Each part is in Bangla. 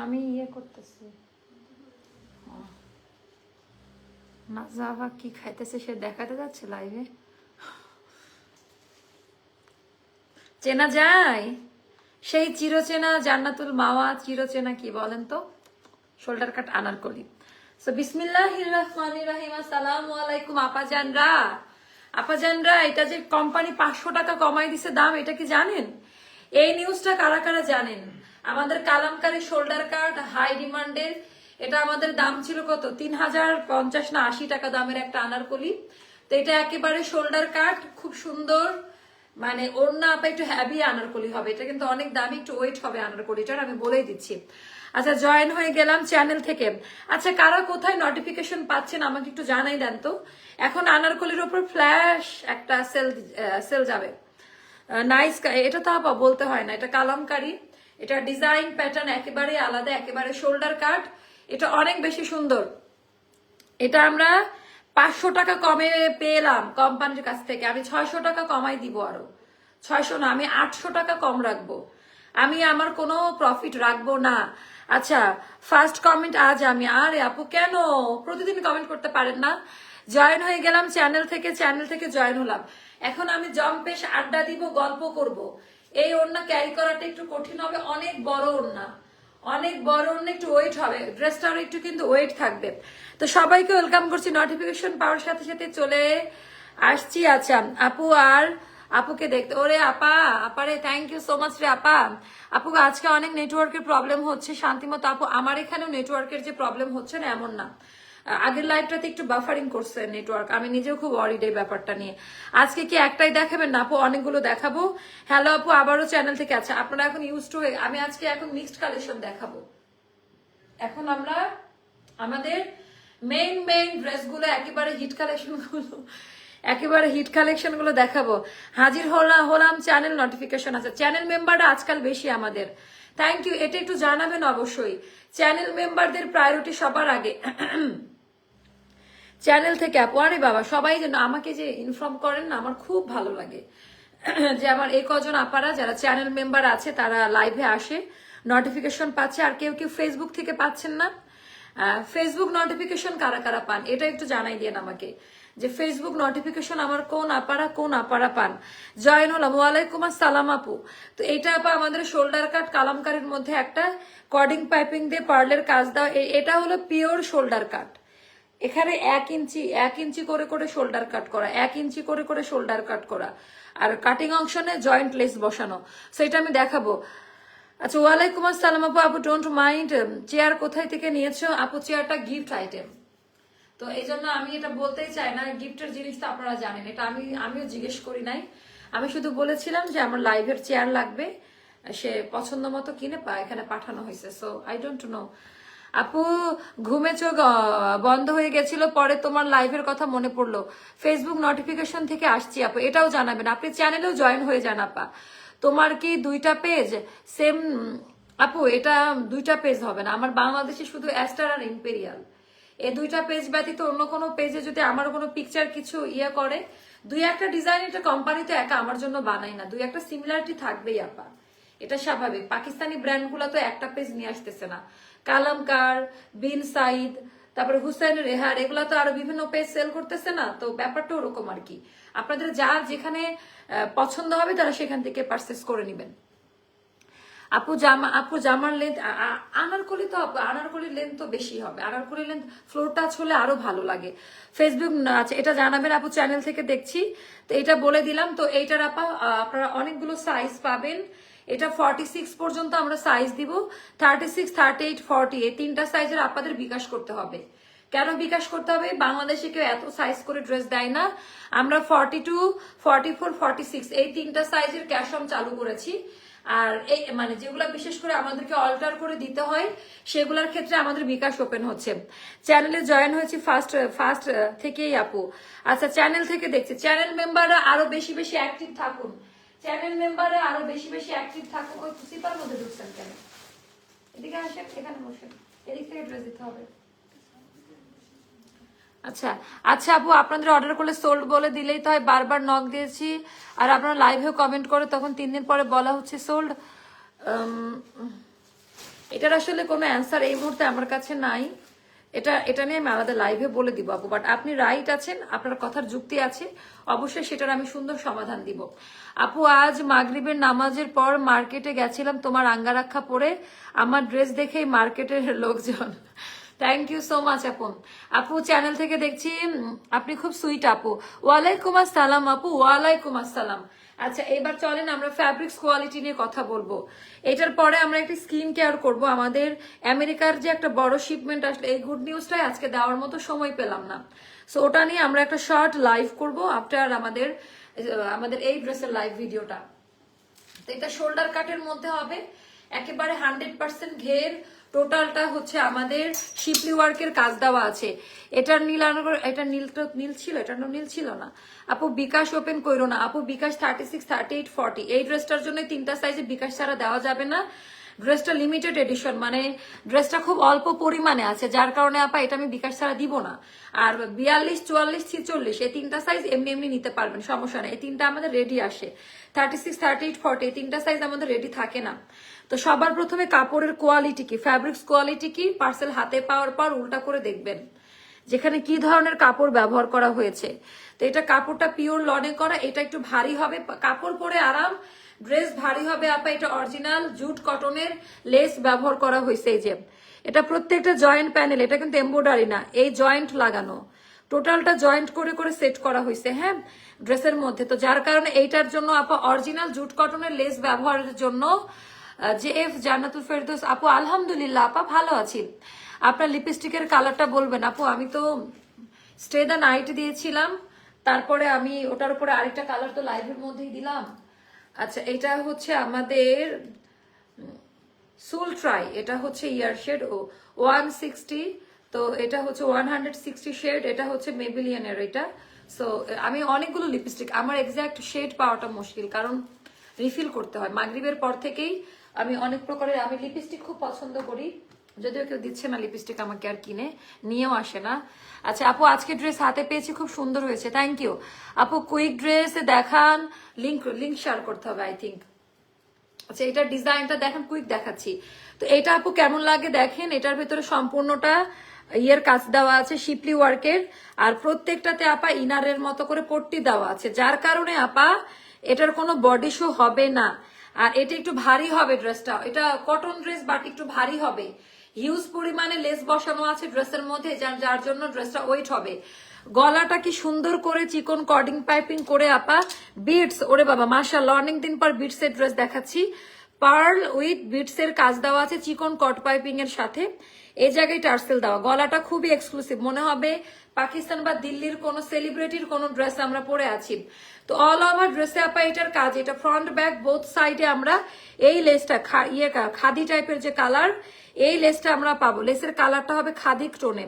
আমি ইয়ে করতেছি না, যাবা কি খাইতেছে সে দেখাতে যাচ্ছে লাইভে। চেনা যায় সেই চিরচেনা জান্নাতুল মাওয়া, চিরচেনা কি বলেন তো, শোল্ডার কাট আনারকলি। সো বিসমিল্লাহির রহমানির রহিম। আসসালামু আলাইকুম আপাজানরা, এটা যে কোম্পানি 500 টাকা কমাই দিছে দাম, এটা কি জানেন? এই নিউজটা কারা কারা জানেন? আমাদের কালামকারী শোল্ডার কাট হাই ডিমান্ডের, এটা আমাদের দাম ছিল কত, 3050 না 80 টাকা দামের একটা আনারকলি। তো এটা একেবারে শোল্ডার কাট, খুব সুন্দর, মানে ওড়না আপা একটু হ্যাভি আনারকলি হবে, এটা কিন্তু অনেক দামি, একটু ওয়েট হবে আনারকলিটার, আমি বলেই দিচ্ছি। আচ্ছা, জয়েন হয়ে গেলাম চ্যানেল থেকে। আচ্ছা, কারা কোথায় নোটিফিকেশন পাচ্ছেন আমাকে একটু জানাই দেন তো। এখন আনারকলির ওপর ফ্ল্যাশ একটা সেল যাবে, নাইস। এটা তো আপা বলতে হয় না, এটা কালামকারী, এটা ডিজাইন প্যাটার্ন একেবারে আলাদা, একেবারে শোল্ডার কাট, এটা অনেক বেশি সুন্দর। এটা আমরা 500 টাকা কমে পেলাম কোম্পানির কাছ থেকে, আমি 600 টাকা কমাই দিব, আরো 600 না, আমি 800 টাকা কম রাখবো, আমি আমার কোনো প্রফিট রাখবো না। আচ্ছা, ফার্স্ট কমেন্ট আজ আমি, আরে আপু কেন প্রতিদিন কমেন্ট করতে পারেন না? জয়েন হয়ে গেলাম চ্যানেল থেকে জয়েন হলাম। এখন আমি জম্পেশ আড্ডা দিব, গল্প করব। এই ওড়না ক্যারি করাটা একটু কঠিন হবে, অনেক বড় ওড়না, অনেক বড়, একটু ওয়েট হবে, ড্রেসটারও একটু কিন্তু ওয়েট থাকবে। তো সবাইকে ওয়েলকাম করছি, নোটিফিকেশন পাওয়ার সাথে সাথে চলে আসছি। আচ্ছা আপু, আর আপুকে দেখতে, ওরে আপারে থ্যাংক ইউ সো মাচ রে আপা। আপু আজকে অনেক নেটওয়ার্কের প্রবলেম হচ্ছে, শান্তিমতো আপু আমার এখানেও নেটওয়ার্কের যে প্রবলেম হচ্ছে না এমন না, আগের লাইভটাতে একটু বাফারিং করছে নেটওয়ার্ক, আমি নিজেও খুব ওয়ারিড এই ব্যাপারটা নিয়ে। আজকে কি একটাই দেখাবেন না আপু, অনেকগুলো দেখাবো। হ্যালো আপু, আবারও চ্যানেল থেকে আছে, আপনারা এখন ইউজ টু হয়ে, আমি আজকে এখন মিক্সড কালেকশন দেখাবো। এখন আমরা আমাদের মেইন ড্রেসগুলো, একেবারে হিট কালেকশন গুলো দেখাবো। হাজির হলাম চ্যানেল নোটিফিকেশন আছে, চ্যানেল মেম্বাররা আজকাল বেশি আমাদের, থ্যাংক ইউ। এটা একটু জানাবেন অবশ্যই, চ্যানেল মেম্বারদের প্রায়োরিটি সবার আগে। চ্যানেল থেকে আপু, আরে বাবা সবাই যেন আমাকে যে ইনফর্ম করেন না, আমার খুব ভালো লাগে যে আমার এই কজন আপারা যারা চ্যানেল মেম্বার আছে তারা লাইভে আসে, নোটিফিকেশন পাচ্ছে। আর কেউ কেউ ফেসবুক থেকে পাচ্ছেন না, ফেসবুক নোটিফিকেশন কারা কারা পান এটা একটু জানাই দিন আমাকে, যে ফেসবুক নোটিফিকেশন আমার কোন আপারা পান। জয়েন হলাম, ওয়ালাইকুম আসসালাম আপু। তো এইটা আপা আমাদের শোল্ডার কাট কালামকারীর মধ্যে একটা কর্ডিং পাইপিং দিয়ে পার্লের কাজ দাও, এটা হলো পিওর শোল্ডার কাট। এখানে 1 ইঞ্চি করে শোল্ডার কাট করা, 1 ইঞ্চি করে শোল্ডার কাট করা, আর কাটিং অংশনে জয়েন্ট লেস বসানো, সেটা আমি দেখাবো। আচ্ছা, ওয়ালাইকুম আসসালাম আপু। আপু ডোন্ট মাইন্ড, চেয়ার কোথায় থেকে নিয়েছো আপু? চেয়ারটা গিফট আইটেম, তো এই জন্য আমি এটা বলতেই চাই না, গিফটের জিনিস তো আপনারা জানেন, এটা আমিও জিজ্ঞেস করি নাই, আমি শুধু বলেছিলাম যে আমার লাইভের চেয়ার লাগবে, সে পছন্দ মতো কিনে এখানে পাঠানো হয়েছে। সো আই ডোন্ট নো আপু, ঘুমে চোখ বন্ধ হয়ে গেছিল, পরে তোমার লাইভের কথা মনে পড়লো, ফেসবুক নোটিফিকেশন থেকে আসছি আপু, এটাও জানাবেন, আপনি চ্যানেলেও জয়েন হয়ে যান আপা। তোমার কি 2টা পেজ সেম? আপু এটা 2টা পেজ হবে না, আমার বাংলাদেশে শুধু অ্যাস্টার আর ইম্পেরিয়াল, এই 2টা পেজ ব্যতীত অন্য কোনো পেজে যদি আমার কোনো পিকচার কিছু ইয়ে করে, 2-1টা ডিজাইন, এটা কোম্পানিতে একা আমার জন্য বানাই না, 2-1টা সিমিলারিটি থাকবেই আপা, এটা স্বাভাবিক। পাকিস্তানি ব্র্যান্ডগুলো তো একটা পেজ নিয়ে আসতেছে না, কালামকার, বিন সাইদ, তারপরে হুসেন রেহার, এগুলা তো আরো বিভিন্ন পেজ সেল করতেছে না, তো ব্যাপারটা ওরকম আর কি। আপনাদের যার যেখানে পছন্দ হবে তারা সেখান থেকে পারচেস করে নেবেন। আপু জামার লেন্থ, আনারকলি তো আনারকলির লেন্থ তো বেশি হবে, আনারকলির লেন্থ ফ্লোর টাচ হলে আরো ভালো লাগে। ফেসবুক আছে, এটা জানাবেন আপু, চ্যানেল থেকে দেখছি, তো এটা বলে দিলাম। তো এইটার আপা আপনারা অনেকগুলো সাইজ পাবেন, এটা 46 পর্যন্ত আমরা সাইজ দিব, 36, 38, 40 এই 3টা সাইজের আপনাদের বিকাশ করতে হবে। কেন বিকাশ করতে হবে? বাংলাদেশে কেউ এত সাইজ করে ড্রেস দেয় না, আমরা 42, 44, 46 এই 3টা সাইজের ক্যাশ অন চালু করেছি। আর এই মানে যেগুলা বিশেষ করে আমাদেরকে অল্টার করে দিতে হয় সেগুলোর ক্ষেত্রে আমাদের বিকাশ ওপেন হচ্ছে। চ্যানেলে জয়েন হয়েছি ফার্স্ট থেকেই আপু। আচ্ছা, চ্যানেল থেকে দেখছি, চ্যানেল মেম্বাররা আরো বেশি অ্যাক্টিভ থাকুন, চ্যানেল মেম্বাররা আরো বেশি অ্যাক্টিভ থাকুন। ওই সিপার মধ্যে ঢুকছেন কেন? এদিকে আসেন, এখানে বসেন, এদিক থেকে ড্রেস দিতে হবে। আচ্ছা আচ্ছা আপু, আপনাদের অর্ডার করলে সোল্ড বলে দিলেই তো হয়, বারবার নক দিয়েছি, আর আপনারা লাইভেও কমেন্ট করে তখন 3 দিন পরে বলা হচ্ছে সোল্ড। এটার আসলে কোনো অ্যান্সার এই মুহূর্তে আমার কাছে নাই। এটা নিয়ে আমি আলাদা লাইভে বলে দিব আপু, বাট আপনি রাইট আছেন, আপনার কথার যুক্তি আছে, অবশ্যই সেটার আমি সুন্দর সমাধান দিব। আপু আজ মাগরিবের নামাজের পর মার্কেটে গেছিলাম তোমার আঙ্গারাক্ষা পরে, আমার ড্রেস দেখেই মার্কেটের লোকজন। থ্যাংক ইউ সো মাচ আপু। আপু চ্যানেল থেকে দেখছি, আপনি খুব সুইট আপু। ওয়ালাইকুম আসসালাম আপু, ওয়ালাইকুম আসসালাম। আচ্ছা এবার চলেন আমরা ফ্যাব্রিক্স কোয়ালিটি নিয়ে কথা বলবো। এটার পরে আমরা একটি স্কিন কেয়ার করব। আমাদের আমেরিকার যে একটা বড় শিপমেন্ট আসলে, এই গুড নিউজটাই আজকে দেওয়ার মতো সময় পেলাম না, সো ওটা নিয়ে আমরা একটা শর্ট লাইভ করব আফটার আমাদের এই ড্রেসের লাইভ ভিডিওটা। তো এটা শোল্ডার কাটের মধ্যে হবে, একেবারে 100% ঘের, টোটালটা হচ্ছে আমাদের শিপলি ওয়ার্কের কাজ দেওয়া আছে। এটার নীল, এটা নীল ছিল, এটা নীল ছিল না আপু। বিকাশ ওপেন করো না আপু, বিকাশ 36, 38, 40 এই ড্রেসটার জন্য 3টা সাইজে বিকাশ ছাড়া দেওয়া যাবে না। ড্রেসটা লিমিটেড এডিশন, মানে ড্রেসটা খুব অল্প পরিমাণে আছে, যার কারণে আপা এটা আমি বিকাশ ছাড়া দিব না। আর 42, 44, 46 এই 3টা সাইজ এমনি এমনি নিতে পারবেন, সমস্যা নেই। এই 3টা আমাদের রেডি আসে। 36, 38, 40 এই 3টা সাইজ আমাদের রেডি থাকে না। তো সবার প্রথমে কাপড়ের কোয়ালিটি কি, ফ্যাব্রিক্স কোয়ালিটি কি, পার্সেল হাতে পাওয়ার পর উল্টা করে দেখবেন যেখানে কি ধরনের কাপড় ব্যবহার করা হয়েছে। তো এটা কাপড়টা পিওর লনে করা, এটা একটু ভারী হবে, কাপড় পরে আরাম, ড্রেস ভারী হবে আপা। এটা অরিজিনাল জুট কটনের লেস ব্যবহার করা হয়েছে। এই যে এটা প্রত্যেকটা জয়েন্ট প্যানেল, এটা কিন্তু এমব্রয়ডারি না, এই জয়েন্ট লাগানো, টোটালটা জয়েন্ট করে করে সেট করা হয়েছে হ্যাঁ ড্রেসের মধ্যে। তো যার কারণে এইটার জন্য আপা অরিজিনাল জুট কটনের লেস ব্যবহারের জন্য জে এফ জান্নাতুল ফেরদৌস আপু আলহামদুলিল্লাহ আপা ভালো আছি। আপনার লিপস্টিকের কালারটা বলবেন আপু। আমি তো স্টে দ্য নাইট দিয়েছিলাম, তারপরে আমি ওটার উপরে আরেকটা কালার তো লাইভের মধ্যেই দিলাম। আচ্ছা এটা হচ্ছে আমাদের সুল ট্রাই, এটা হচ্ছে ইয়ার শেড 160, তো এটা হচ্ছে 160 শেড, এটা হচ্ছে মেবিলিয়নের এটা। সো আমি অনেকগুলো লিপস্টিক, আমার এক্সাক্ট শেড পাওয়াটা মুশকিল, কারণ রিফিল করতে হয়। মাগরিবের পর থেকেই আমি অনেক প্রকারের, আমি লিপস্টিক খুব পছন্দ করি, যদিও কেউ দিচ্ছে না লিপস্টিক আমাকে, আর কিনে নিয়েও আসে না। আচ্ছা আপু আজকে ড্রেস হাতে পেয়েছি, খুব সুন্দর হয়েছে, থ্যাংক ইউ আপু। কুইক ড্রেস দেখান, লিঙ্ক শেয়ার করতে হবে আই থিঙ্ক। আচ্ছা এটার ডিজাইনটা দেখেন, কুইক দেখাচ্ছি। তো এটা আপু কেমন লাগে দেখেন, এটার ভেতরে সম্পূর্ণটা ইয়ের কাজ দেওয়া আছে শিপলি ওয়ার্কের, আর প্রত্যেকটাতে আপা ইনারের মতো করে পট্টি দেওয়া আছে, যার কারণে আপা এটার কোনো বডি শো হবে না। আর এটা একটু ভারী হবে ড্রেসটা, এটা কটন ড্রেস বাট একটু ভারী হবে, হিউজ পরিমাণে লেস বসানো আছে ড্রেসের মধ্যে, যার জন্য ড্রেসটা ওয়েট হবে। গলাটা কি সুন্দর করে চিকন কর্ডিং পাইপিং করে আপা, বিটস, ওরে বাবা মাশাআল্লাহ অনেক দিন পর বিটস এর ড্রেস দেখাচ্ছি। পার্ল উইথ বিটস এর কাজ দেওয়া আছে চিকন কট পাইপিং এর সাথে, এই জায়গায় টার্সেল দেওয়া। গলাটা খুবই এক্সক্লুসিভ, মনে হবে পাকিস্তান বা দিল্লির কোন সেলিব্রিটির কোন ড্রেস আমরা পরে আছি। তো অল ওভার ড্রেসে আপা এটার কাজ, এটা ফ্রন্ট ব্যাক বোথ সাইডে আমরা এই লেসটা খাদি টাইপের যে কালার, এই লেসটা আমরা পাবো। লেসের কালারটা হবে খাদি টোনে,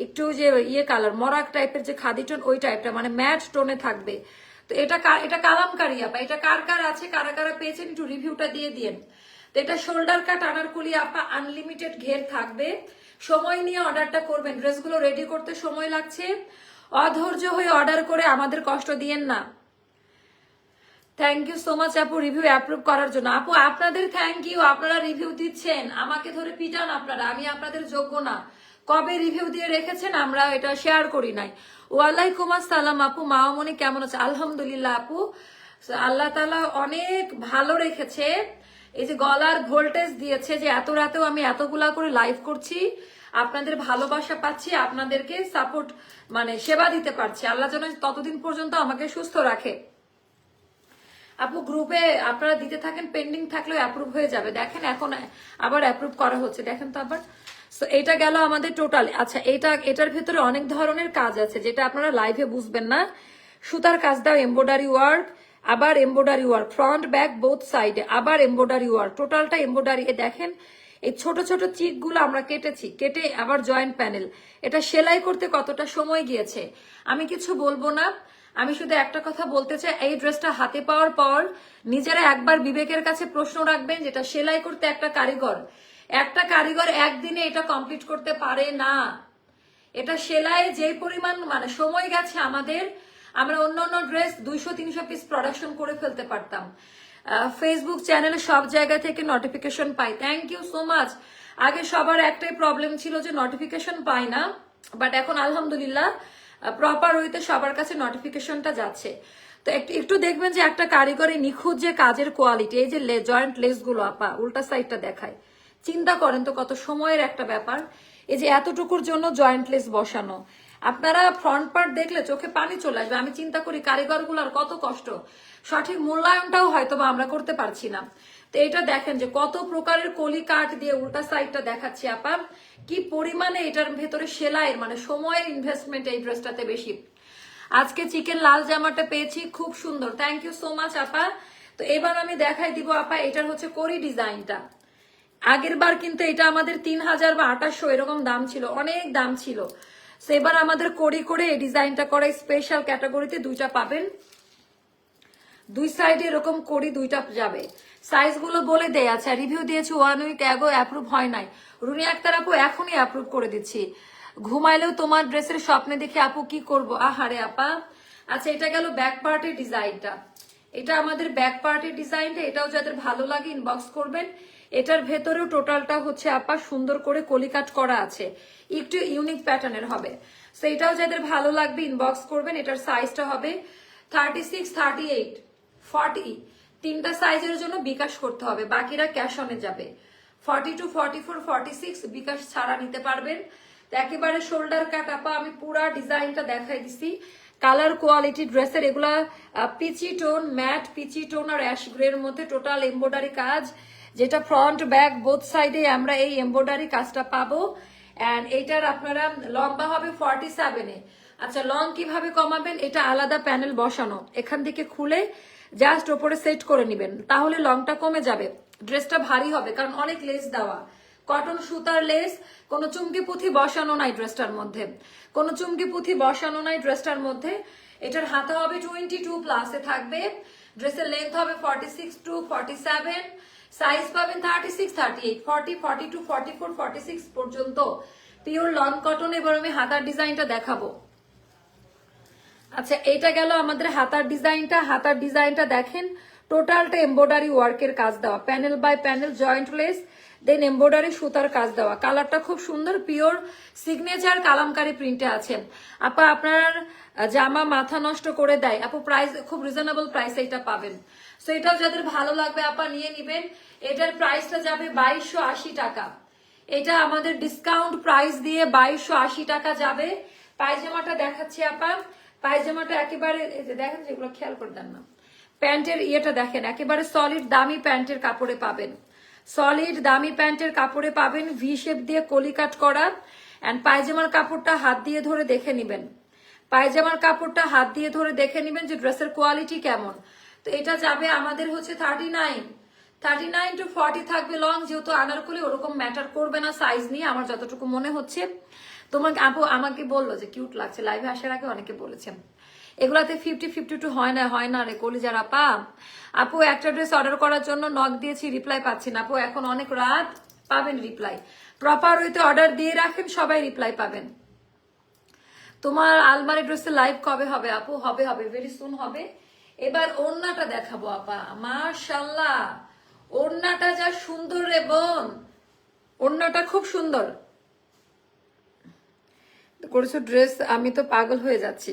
একটু যে কালার মরাক টাইপের যে খাদি টোন ওই টাইপটা, মানে ম্যাট টোনে থাকবে। তো এটা কালামকারী আপা, এটা কার কার আছে, কারা কারা পেয়েছেন একটু রিভিউটা দিয়ে দিন। তো এটা শোল্ডার কাট আনারকলি আপা, আনলিমিটেড ঘের থাকবে, সময় নিয়ে অর্ডারটা করবেন, ড্রেসগুলো রেডি করতে সময় লাগছে, অধৈর্য হয়ে অর্ডার করে আমাদের কষ্ট দিয়েন না। থ্যাংক ইউ সো মাচ আপু রিভিউ অ্যাপ্রুভ করার জন্য। আপু আপনাদের থ্যাংক ইউ, আপনারা রিভিউ দিচ্ছেন, আমাকে ধরে পিটান আপনারা, আমি আপনাদের যোগ্য না। কবে রিভিউ দিয়ে রেখেছেন আমরা এটা শেয়ার করি নাই। ওয়ালাইকুম আসসালাম আপু, মামনি কেমন আছে? আলহামদুলিল্লাহ আপু, আল্লাহ তাআলা অনেক ভালো রেখেছে। এই যে গলার ভোল্টেজ দিয়েছে যে এত রাতেও আমি এতগুলা করে লাইভ করছি, আপনাদের ভালোবাসা পাচ্ছি, আপনাদেরকে সাপোর্ট মানে সেবা দিতে পারছি। আল্লাহ যেন ততদিন পর্যন্ত আমাকে সুস্থ রাখে। আপু গ্রুপে আপনারা দিতে থাকেন, পেন্ডিং থাকলেও অ্যাপ্রুভ হয়ে যাবে। দেখেন এখন আবার অ্যাপ্রুভ করা হচ্ছে, দেখেন তো আবার। সো এটা গেল আমাদের টোটাল। আচ্ছা এটার ভেতরে অনেক ধরনের কাজ আছে যেটা আপনারা লাইভে বুঝবেন না। সুতার কাজ দাও, এমব্রয়ডারি ওয়ার্ক, আবার embroidery work, front back both সাইডে আবার এমব্রয়ডারি ওয়ার্ক, টোটালটা এমব্রয়ডারি। দেখেন এই ছোট ছোট চিক গুলো আমরা কেটেছি, কেটে আবার জয়েন্ট প্যানেল। এটা সেলাই করতে কতটা সময় গিয়েছে আমি কিছু বলবো না, আমি শুধু একটা কথা বলতে চাই, এই ড্রেসটা হাতে পাওয়ার পর নিজেরা একবার বিবেকের কাছে প্রশ্ন রাখবেন, যেটা সেলাই করতে একটা কারিগর একদিনে এটা কমপ্লিট করতে পারে না। এটা সেলাই যে পরিমাণ মানে সময় গেছে আমাদের, আমরা অন্য ড্রেস 200-300 পিস প্রোডাকশন করে ফেলতে পারতাম। ফেসবুক চ্যানেলে সব জায়গা থেকে নোটিফিকেশন পাই। Thank you so much. আগে সবার একটাই প্রবলেম ছিল যে নোটিফিকেশন পাই না, বাট এখন আলহামদুলিল্লাহ প্রপার ওয়েতে সবার কাছে নোটিফিকেশনটা যাচ্ছে। তো একটু দেখবেন যে একটা কারিগরি নিখুঁত যে কাজের কোয়ালিটি, এই যে জয়েন্ট লেস গুলো আপা উল্টা সাইডটা দেখায়, চিন্তা করেন তো কত সময়ের একটা ব্যাপার। এই যে এতটুকুর জন্য জয়েন্ট লেস বসানো, আপনারা ফ্রন্ট পার্ট দেখলে চোখে পানি চলে আসবে। আমি চিন্তা করি কারিগরগুলোর কত কষ্ট, সঠিক মূল্যায়নটাও হয়তো বা আমরা করতে পারছি না। তো এটা দেখেন যে কত প্রকারের কলি কাট দিয়ে উল্টা সাইডটা দেখাচ্ছি আপা, কি পরিমাণে এটার ভেতরে সেলাইয়ের মানে সময়ের ইনভেস্টমেন্ট এই ড্রেসটাতে বেশি। আজকে চিকেন লাল জামাটা পেয়েছি, খুব সুন্দর, থ্যাংক ইউ সো মাচ আপা। তো এবার আমি দেখাই দিব আপা, এটার হচ্ছে করি ডিজাইনটা। আগের বার কিন্তু এটা আমাদের 3000 বা 2800 এরকম দাম ছিল, অনেক দাম ছিল। এবার আমাদের করি করে এই ডিজাইনটা করা, স্পেশাল ক্যাটাগরিতে দুইটা পাবেন, দুই সাইডে এরকম করি দুইটা যাবে। সাইজ গুলো বলে দেয়, আচ্ছা রিভিউ দিয়েছি 1 উইক অ্যাগো, অ্যাপ্রুভ হয় নাই। রুনি আক্তার আপু এখনই অ্যাপ্রুভ করে দিচ্ছি। ঘুমাইলেও তোমার ড্রেসের স্বপ্নে দেখে আপু কি করব, আহারে আপা। আচ্ছা এটা গেল ব্যাক পার্টের ডিজাইনটা, এটা আমাদের ব্যাক পার্টের ডিজাইনটা, এটাও যাদের ভালো লাগে ইনবক্স করবেন। এটার ভেতরেও টোটালটা হচ্ছে আপা সুন্দর করে কলিকাট করা আছে, একটু ইউনিক প্যাটার্নের হবে। সো এটাও যাদের ভালো লাগবে ইনবক্স করবেন। এটার সাইজটা হবে 36, 38, 40, তিনটা সাইজের জন্য বিকাশ করতে হবে, বাকিরা ক্যাশ অনে যাবে। 42, 44, 46 বিকাশ ছাড়া নিতে পারবেন। তো একেবারে শোল্ডার কাট আপা, আমি পুরা ডিজাইনটা দেখাই দিছি। কালার কোয়ালিটি ড্রেসের এগুলা peachy tone, matte peachy tone আর অ্যাশ গ্রের মধ্যে টোটাল এমব্রয়ডারি কাজ, যেটা ফ্রন্ট ব্যাক বোথ সাইডে আমরা এই এমব্রয়ডারি কাজটা পাবো। এন্ড এইটার আপনারা লম্বা হবে 47-এ। আচ্ছা লং কিভাবে কমাবেন, এটা আলাদা প্যানেল বসানো, এখান থেকে খুলে জাস্ট ওপরে সেট করে নিবেন, তাহলে লংটা কমে যাবে। ড্রেসটা ভারী হবে কারণ অনেক লেস দেওয়া, কটন সুতার লেস, কোনো চুমকি পুঁথি বসানো নাই ড্রেসটার মধ্যে, কোনো চুমকি পুঁথি বসানো নাই ড্রেসটার মধ্যে। এটার হাতা হবে 22 প্লাসে থাকবে, ড্রেসের লেন্থ হবে 46 to 47, সাইজ পাবেন 36, 38, 40, 42, 44, 46 পর্যন্ত পিওর লং কটন। এবার আমি হাতার ডিজাইনটা দেখাবো। আচ্ছা এটা গেল আমাদের হাতার ডিজাইনটা। হাতার ডিজাইনটা দেখেন, টোটালটা এমব্রয়ডারি ওয়ার্কের কাজ দেওয়া, panel by panel joint lace, then embroidery সুতার কাজ দেওয়া। কালারটা খুব সুন্দর, পিওর সিগনেচার কালামকারী প্রিন্টে আছে আপা। আপনার জামা মাথা নষ্ট করে দেয় আপু, প্রাইস খুব রিজনেবল প্রাইসে এটা পাবেন। সো এটাও যাদের ভালো লাগবে আপা নিয়ে নিবেন। এটার প্রাইসটা যাবে 2280 টাকা, এটা আমাদের ডিসকাউন্ট প্রাইস দিয়ে 2280 টাকা যাবে। পায়জামাটা দেখাচ্ছি আপা, পায়জামাটা একেবারে দেখেন, যেগুলো খেয়াল করে দেন না, প্যান্টের ইয়েটা দেখেন, একেবারে সলিড দামি প্যান্টের কাপড়ে পাবেন, সলিড দামি প্যান্টের কাপড়ে পাবেন, ভি শেপ দিয়ে কলি কাট করা। এন্ড পায়জামার কাপড়টা হাত দিয়ে ধরে দেখে নিবেন, পায়জামার কাপড়টা হাত দিয়ে ধরে দেখে নিবেন যে ড্রেসের কোয়ালিটি কেমন। তো এটা যাবে আমাদের হচ্ছে 39 to 40 থাকবে লং, যেহেতু আনারকলি ওরকম ম্যাটার করবে না সাইজ নিয়ে আমার যতটুকু মনে হচ্ছে। তোমাকে আপু আমাকে বললো যে কিউট লাগছে, লাইভে আসার আগে অনেকে বলেছেন এগুলাতে 50-52 হয় না রে কলিজার আপা। আপু একটা ড্রেস অর্ডার করার জন্য নক দিয়েছি, রিপ্লাই পাচ্ছি না আপু, এখন অনেক রাত, পাবেন রিপ্লাই, প্রপার ওয়েতে অর্ডার দিয়ে রাখেন, সবাই রিপ্লাই পাবেন। তোমার আলমারি ড্রেসের লাইভ কবে হবে আপু? হবে ভেরি সুন হবে। এবার ওড়নাটা দেখাবো আপা, মাশাআল্লাহ ওড়নাটা যা সুন্দর রে বোন, ওড়নাটা খুব সুন্দর করেছো ড্রেস, আমি তো পাগল হয়ে যাচ্ছি।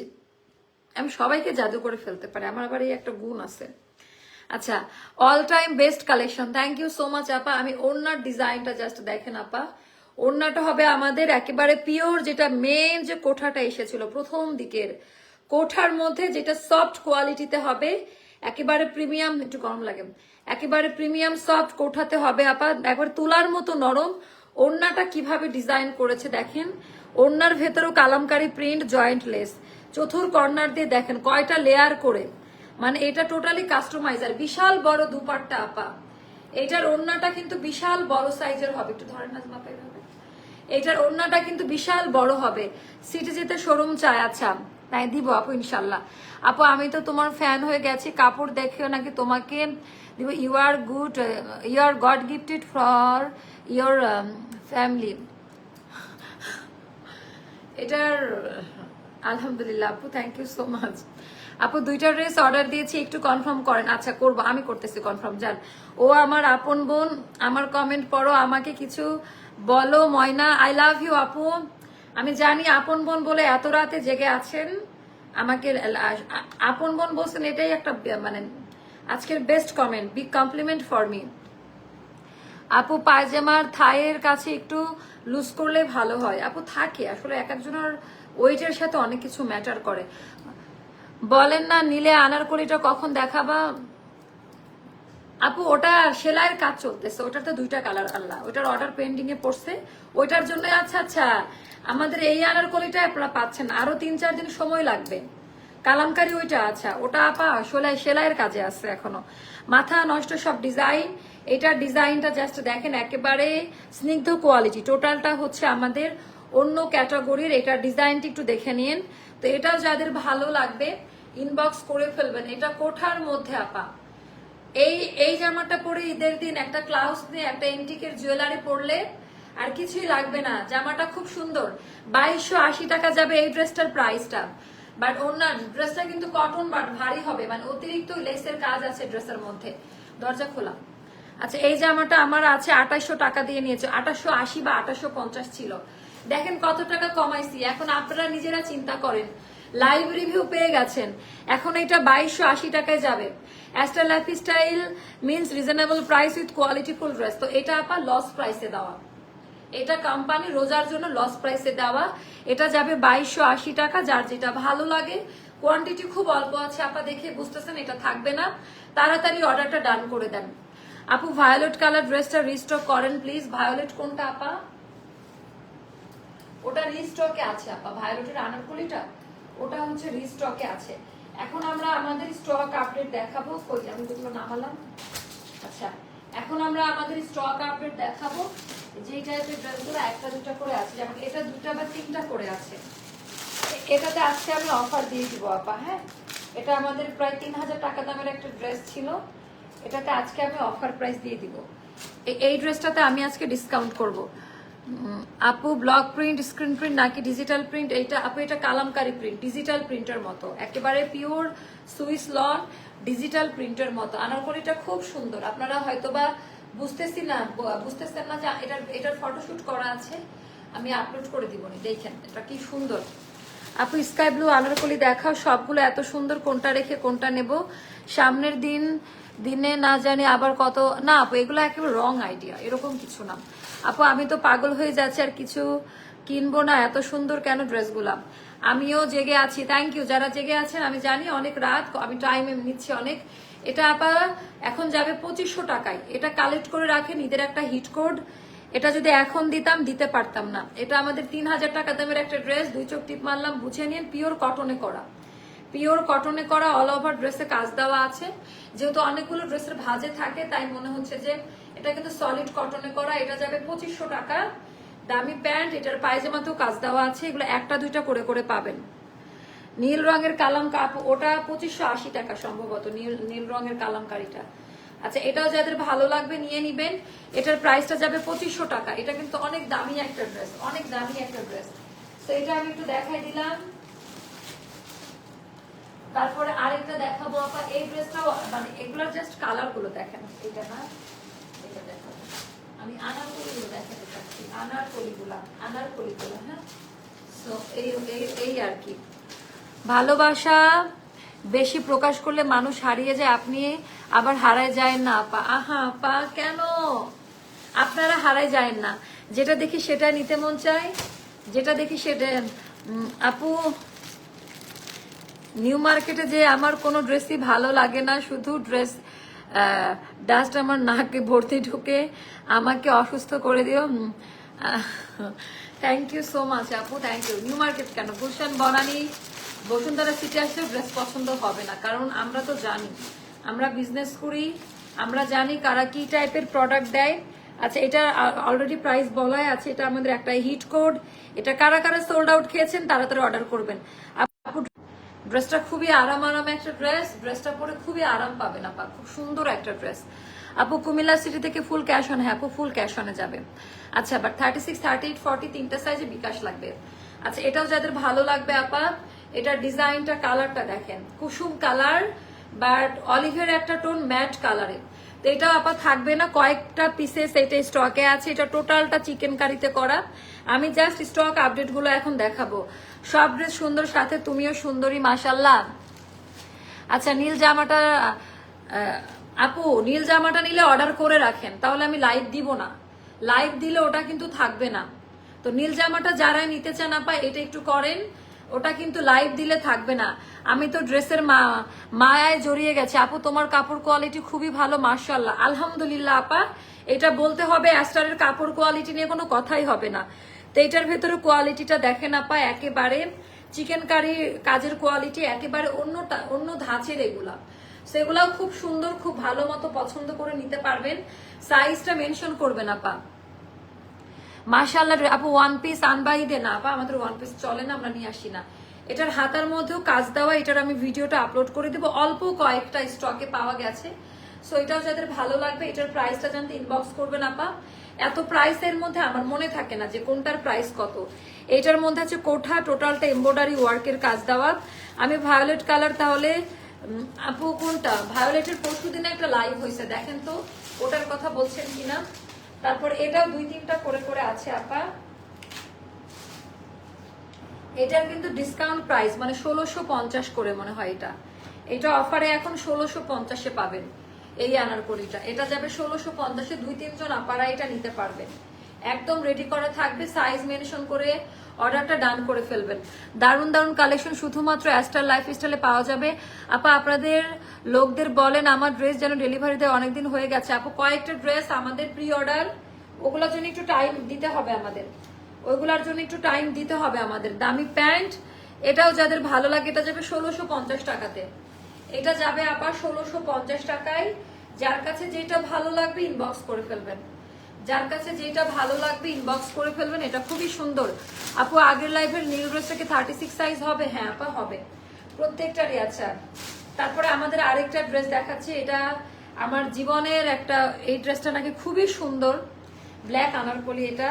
আমি সবাইকে জাদু করে ফেলতে পারি, আমার আবার এই একটা গুণ আছে। আচ্ছা all time best collection, thank you so much আপা। আমি ওড়নার ডিজাইনটা জাস্ট দেখেন আপা, ওড়নাটা হবে আমাদের একেবারে পিওর, যেটা মেন যে কোঠাটা এসেছিল প্রথম দিকের কোঠার মধ্যে, যেটা সফট কোয়ালিটিতে হবে, একেবারে প্রিমিয়াম, একটু গরম লাগে, একেবারে প্রিমিয়াম সফট কোঠাতে হবে আপা, একবার তুলার মতো নরম। ওড়নাটা কিভাবে ডিজাইন করেছে দেখেন, ওড়নার ভেতরেও কালামকারী প্রিন্ট, জয়েন্ট লেস, চতুর কর্নার দিয়ে দেখেন কয়টা লেয়ার করে, মানে এটা টোটালি কাস্টমাইজার। বিশাল বড় দুপাট্টা আপা, এটার ওড়নাটা কিন্তু বিশাল বড় সাইজের হবে, একটু ধরেন না মাপে হবে, এটার ওড়নাটা কিন্তু বিশাল বড় হবে। সিটি যেতে শোরুম চায়, আচ্ছা তাই দিব আপু ইনশাল্লাহ। আপু আমি তো তোমার ফ্যান হয়ে গেছি, কাপড় দেখেও নাকি তোমাকে দিব। You are good, you are god gifted for your family. এটার আলহামদুলিল্লাহ আপু, থ্যাংক ইউ সো মাচ। আপু 2টা ড্রেস অর্ডার দিয়েছি, একটু কনফার্ম করেন। আচ্ছা করব, আমি করতেছি কনফার্ম। যান, ও আমার আপন বোন, আমার কমেন্ট পড়ো, আমাকে কিছু বলো। ময়না, আই লাভ ইউ আপু। আমি জানি আপন বোন বলে এত রাতে জেগে আছেন, আমাকে আপন বোন বলছেন, এটাই একটা মানে আজকের best comment, big complement for me. আপু পায়জামার থাইয়ের কাছে একটু লুজ করলে ভালো হয়। আপু থাকে আসলে এক একজনের ওয়েটের সাথে অনেক কিছু ম্যাটার করে। বলেন না নিলে আনারকলিটা কখন দেখাবা? আপু ওটা সেলাইয়ের কাজ চলতেছে, ওটার তো 2টা কালার, আল্লাহ, ওটার অর্ডার পেন্ডিং এ পড়ছে ওইটার জন্য। আচ্ছা আচ্ছা, আমাদের এই আনারকলিটা আপনারা পাচ্ছেন, আরো 3-4 দিন সময় লাগবে। কালামকারী ওইটা, আচ্ছা ওটা আপা সেলাইয়ের কাজে আছে এখনো। মাথা নষ্ট সব ডিজাইন, এটার ডিজাইনটা জাস্ট দেখেন, একেবারে স্নিগ্ধ কোয়ালিটি, টোটালটা হচ্ছে আমাদের অন্য ক্যাটাগরির। এটার ডিজাইনটি একটু দেখে নিন। তো এটাও যাদের ভালো লাগবে ইনবক্স করে ফেলবেন। এটা কোঠার মধ্যে আপা, এই জামাটা পরে ঈদের দিন একটা ক্লাউজ দিয়ে একটা এন্টিকের জুয়েলারি পরলে আর কিছুই লাগবে না। জামাটা খুব সুন্দর, 2280 টাকা যাবে এই ড্রেসটার প্রাইসটা। বাট অন্য ড্রেসটা কিন্তু কটন, বাট ভারী হবে, মানে অতিরিক্ত লেসের কাজ আছে ড্রেসের মধ্যে। দরজা খোলা। আচ্ছা এই জামাটা আমার আছে 2800 টাকা দিয়ে নিয়েছে, 2880 বা 2850 ছিল। দেখেন কত টাকা কমাইছি। এখন আপনারা নিজেরা চিন্তা করেন, লাইভ রিভিউ পেয়ে গেছেন, এখন এটা 2280 টাকায় যাবে। Ester life style means reasonable price with qualityful dress. তো এটা আপা লস প্রাইসে দেওয়া, এটা কোম্পানি রোজার জন্য লস প্রাইসে দেওয়া। এটা যাবে 2280 টাকা। যার যেটা ভালো লাগে, কোয়ান্টিটি খুব অল্প আছে আপা, দেখে বুঝতেছেন এটা থাকবে না, তাড়াতাড়ি অর্ডারটা ডান করে দেন। আপু ভায়োলেট কালার ড্রেসটা রিস্টক করেন প্লিজ। ভায়োলেট কোনটা আপা? ওটা রিস্টকে আছে আপা, ভায়োলেটের আনারকলিটা ওটা হচ্ছে রিস্টকে আছে। এখন আমরা আমাদের স্টক আপডেট দেখাবো। কই আমি যেগুলো নামালাম, আচ্ছা এখন আমরা আমাদের স্টক আপডেট দেখাবো। যে টাইপের ড্রেসগুলো 1টা 2টা করে আছে, যেমন এটা 2টা বা 3টা করে আছে। এটাতে আজকে আমি অফার দিয়ে দিব আপা। হ্যাঁ, এটা আমাদের প্রায় 3000 টাকা দামের একটা ড্রেস ছিল, এটাতে আজকে আমি অফার প্রাইস দিয়ে দিব। এই ড্রেসটাতে আমি আজকে ডিসকাউন্ট করব। আপু ব্লক প্রিন্ট, স্ক্রিন প্রিন্ট নাকি ডিজিটাল প্রিন্ট? এইটা আপু এটা কালামকারী প্রিন্ট, ডিজিটাল প্রিন্টের মতো, একেবারে পিওর সুইস লন ডিজিটাল প্রিন্টের মতো। আনারকলিটা খুব সুন্দর, আপনারা হয়তোবা বুঝতেছেন না যে এটার ফটোশুট করা আছে, আমি আপলোড করে দিবনি, দেখেন এটা কি সুন্দর। আপু স্কাই ব্লু আনারকলি দেখাও, সবগুলো এত সুন্দর, কোনটা রেখে কোনটা নেব? সামনের দিনে না জানি আবার কত। না আপু এগুলো একেবারে রং আইডিয়া, এরকম কিছু না আপু। আমি তো পাগল হয়ে যাচ্ছি, আর কিছু কিনবো না, এত সুন্দর কেন ড্রেসগুলা। আমিও জেগে আছি, থ্যাংক ইউ যারা জেগে আছেন। আমি জানি অনেক রাত, আমি টাইম নিচ্ছি অনেক। এটা আপা এখন যাবে 2500 টাকায়। এটা কালেক্ট করে রাখেন, ঈদের একটা হিট কোড। এটা যদি এখন দিতাম দিতে পারতাম না। এটা আমাদের 3000 টাকা দামের একটা ড্রেস, 2 চোখ টিপ মারলাম, বুঝে নিন, পিওর কটনে করা, পিওর কটনে করা, অল ওভার ড্রেসে কাজ দেওয়া আছে। যেহেতু অনেকগুলো ড্রেসের ভাঁজে থাকে, তাই মনে হচ্ছে যে এটা কিন্তু সলিড কটনে করা। এটা যাবে 2500 টাকা। দামি প্যান্ট, এটার পায়জামাতেও কাজ দেওয়া আছে। এগুলো 1টা 2টা করে করে পাবেন। নীল রঙের কালামকারি, ওটা 2580 টাকা সম্ভবত, নীল রঙের কালামকারিটা। আচ্ছা এটাও যাদের ভালো লাগবে নিয়ে নিবেন। এটার প্রাইসটা যাবে 2500 টাকা। এটা কিন্তু অনেক দামি একটা ড্রেস, অনেক দামি একটা ড্রেস। তো এটা আমি একটু দেখাই দিলাম। তারপরে আরেকটা দেখাবো আপা, এই ড্রেসটাও মানে এগুলোর জাস্ট কালার গুলো দেখেন, এটা না এটা দেখাবো আমি, আনারকলিগুলো দেখাতে চাচ্ছি, আনারকলিগুলো। হ্যাঁ, তো এই আর কি। ভালোবাসা বেশি প্রকাশ করলে মানুষ হারিয়ে যায়, আপনি আবার হারায় যায় না আপা। আহা আপা কেন আপনারা হারায় যায় না? যেটা দেখি সেটা নিতে মন চায়, যেটা দেখি সেটা। আপু নিউ মার্কেটে যে আমার কোনো ড্রেসই ভালো লাগে না, শুধু ড্রেস ডাস্ট আমার নাকে ভর্তি ঢুকে, আমাকে অসুস্থ করে দিও। থ্যাংক ইউ সো মাচ আপু, থ্যাংক ইউ। নিউ মার্কেট কেন, গুলশান বনানী বসুন্ধরা সিটি আসলে ড্রেস পছন্দ হবে না, কারণ আমরা তো জানি, আমরা বিজনেস করি, আমরা জানি কারা কি টাইপের প্রোডাক্ট দেয়। আচ্ছা এটা অলরেডি প্রাইস বলাই আছে, এটা আমাদের একটা হিট কোড। এটা কারা কারা সোল্ড আউট খেয়েছেন তাড়াতাড়ি অর্ডার করবেন। আপু ড্রেসটা খুবই আরাম একটা ড্রেস, ড্রেসটা পরে খুবই আরাম পাবেন আপা, খুব সুন্দর একটা ড্রেস। আপু কুমিল্লা সিটি থেকে ফুল ক্যাশ অন? হ্যাঁ আপু ফুল ক্যাশ অনে যাবে। আচ্ছা বাট 36, 38, 40 তিনটা সাইজে বিকাশ লাগবে। আচ্ছা এটাও যাদের ভালো লাগবে আপা, এটা ডিজাইনটা কালারটা দেখেন কুসুম কালার বাট অলিভের একটা টোন ম্যাট কালারের। তো এটা আপা থাকবে না, কয়েকটা পিসেস এটা স্টকে আছে। এটা টোটালটা চিকেন কারিতে করা। আমি জাস্ট স্টক আপডেট গুলো এখন দেখাবো। সব ড্রেস সুন্দর, সাথে তুমিও সুন্দরী মাশাল্লাহ। আচ্ছা নীল জামাটা আপু, নীল জামাটা নিলে অর্ডার করে রাখেন, তাহলে আমি লাইভ দিব না। লাইভ দিলে ওটা কিন্তু থাকবে না। তো নীল জামাটা যারা নিতে চান আপা এটা একটু করেন, ওটা কিন্তু লাইভ দিলে থাকবে না। আমি তো ড্রেসের মায়ায় জড়িয়ে গেছে। আপু তোমার কাপড় কোয়ালিটি খুবই ভালো মাশাআল্লাহ। আলহামদুলিল্লাহ আপা, এটা বলতে হবে, অ্যাস্টারের কাপড় কোয়ালিটি নিয়ে কোনো কথাই হবে না। তো এটার ভেতরে কোয়ালিটিটা দেখেন আপা, একেবারে চিকেন কারি কাজের কোয়ালিটি একেবারে অন্য ধাঁচের এগুলা। সেগুলাও খুব সুন্দর, খুব ভালো মতো পছন্দ করে নিতে পারবেন। সাইজটা মেনশন করবেন আপা। মাশাআল্লাহ আপু ওয়ান পিস আনবাইদে না আপা, আমাদের ওয়ান পিস চলে না, আমরা নিয়ে আসি না। এটার হাতার মধ্যেও কাজ দেওয়া, এটার আমি ভিডিওটা আপলোড করে দেবো। অল্প কয়েকটা স্টকে পাওয়া গেছে। সো এটাও যাদের ভালো লাগবে, এটার প্রাইসটা জানতে ইনবক্স করবেন আপা। এত প্রাইসের মধ্যে আমার মনে থাকে না যে কোনটার প্রাইস কত। এটার মধ্যে আছে কোঠা, টোটালটা এমব্রয়ডারি ওয়ার্কের কাজ দেওয়া। আমি ভায়োলেট কালার, তাহলে আপু কোনটা? ভায়োলেটের পরশু দিনে একটা লাইভ হয়েছে, দেখেন তো ওটার কথা বলছেন কিনা। তারপর এটাও 2-3টা করে আছে আপা। এটার কিন্তু ডিসকাউন্ট প্রাইস মানে 1650 করে মনে হয়। এটা অফারে এখন 1650-এ পাবেন এই আনারকলিটা। এটা যাবে 1650-এ। 2-3 জন আপারা এটা নিতে পারবেন। একদম রেডি করা থাকবে, সাইজ মেনশন করে অর্ডারটা ডান করে ফেলবেন। দারুন দারুন কালেকশন শুধুমাত্র অ্যাস্টার লাইফস্টাইলে পাওয়া যাবে আপা। আপনাদের লোকদের বলেন আমার ড্রেস যেন ডেলিভারি দেয়, অনেকদিন হয়ে গেছে আপু। কয়েকটা ড্রেস আমাদের প্রি অর্ডার, ওগুলোর জন্য একটু টাইম দিতে হবে আমাদের, ওইগুলোর জন্য একটু টাইম দিতে হবে আমাদের। দামি প্যান্ট, এটাও যাদের ভালো লাগে, এটা যাবে 1650 টাকাতে। এটা যাবে আপা 1650 টাকায়। যার কাছে যেটা ভালো লাগবে ইনবক্স করে ফেলবেন, যার কাছে যেটা ভালো লাগবে ইনবক্স করে ফেলবেন। এটা খুবই সুন্দর আপু। আগের লাইভের নীল ড্রেসটা কি 36 সাইজ হবে? হ্যাঁ আপা হবে, প্রত্যেকটারই। আচ্ছা তারপরে আমাদের আরেকটা ড্রেস দেখাচ্ছি। এটা আমার জীবনের একটা, এই ড্রেসটা নাকি খুবই সুন্দর, ব্ল্যাক আনারকলি। এটা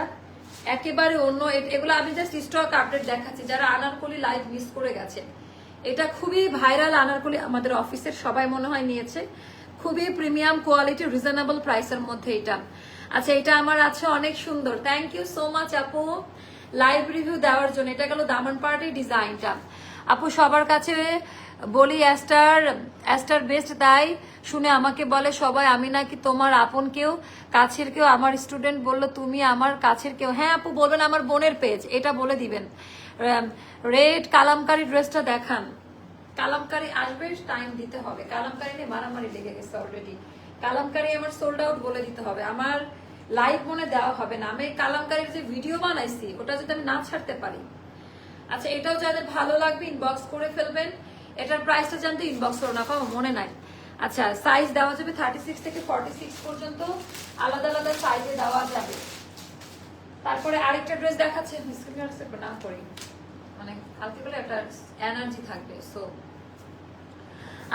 একেবারে অন্য, এগুলো আমি জাস্ট স্টক আপডেট দেখাচ্ছি যারা আনারকলি লাইভ মিস করে গেছে। এটা খুবই ভাইরাল আনারকলি, আমাদের অফিসের সবাই মনে হয় নিয়েছে। খুবই প্রিমিয়াম কোয়ালিটি, রিজনেবল প্রাইসের মধ্যে এটা। আচ্ছা এটা আমার আছে অনেক সুন্দর। থ্যাংক ইউ সো মাচ আপু লাইভ রিভিউ দেওয়ার জন্য। এটা গেল দামান পার্টির ডিজাইনটা আপু। সবার কাছে বলি অ্যাস্টার বেস্ট, তাই শুনে আমাকে বলে সবাই আমি নাকি তোমার আপন কেউ, কাছের কেউ। আমার স্টুডেন্ট বলল তুমি আমার কাছের কেউ। হ্যাঁ আপু বলবেন, আমার বোনের পেজ, এটা বলে দিবেন। রেড কালামকারী ড্রেসটা দেখান। কালামকারী আসবে, টাইম দিতে হবে। কালামকারী নিয়ে মারামারি লেগে গেছে অলরেডি। কালামকারী আমার সোল্ড আউট বলে দিতে হবে, আমার লাইভ মনে দেওয়া হবে না। আমি কালামকারীর যে ভিডিও বানাইছি ওটা যদি আমি না ছাড়তে পারি। আচ্ছা এটাও যাদের ভালো লাগবে ইনবক্স করে ফেলবেন। এটার প্রাইসটা জানতে ইনবক্স করো না পাবো, মনে নাই। আচ্ছা সাইজ দেওয়া যাবে 36 থেকে 46 পর্যন্ত, আলাদা আলাদা সাইজে দেওয়া যাবে। তারপরে আরেকটা ড্রেস দেখাচ্ছে, না করি মানে কালকে বলে একটা এনার্জি থাকবে। সো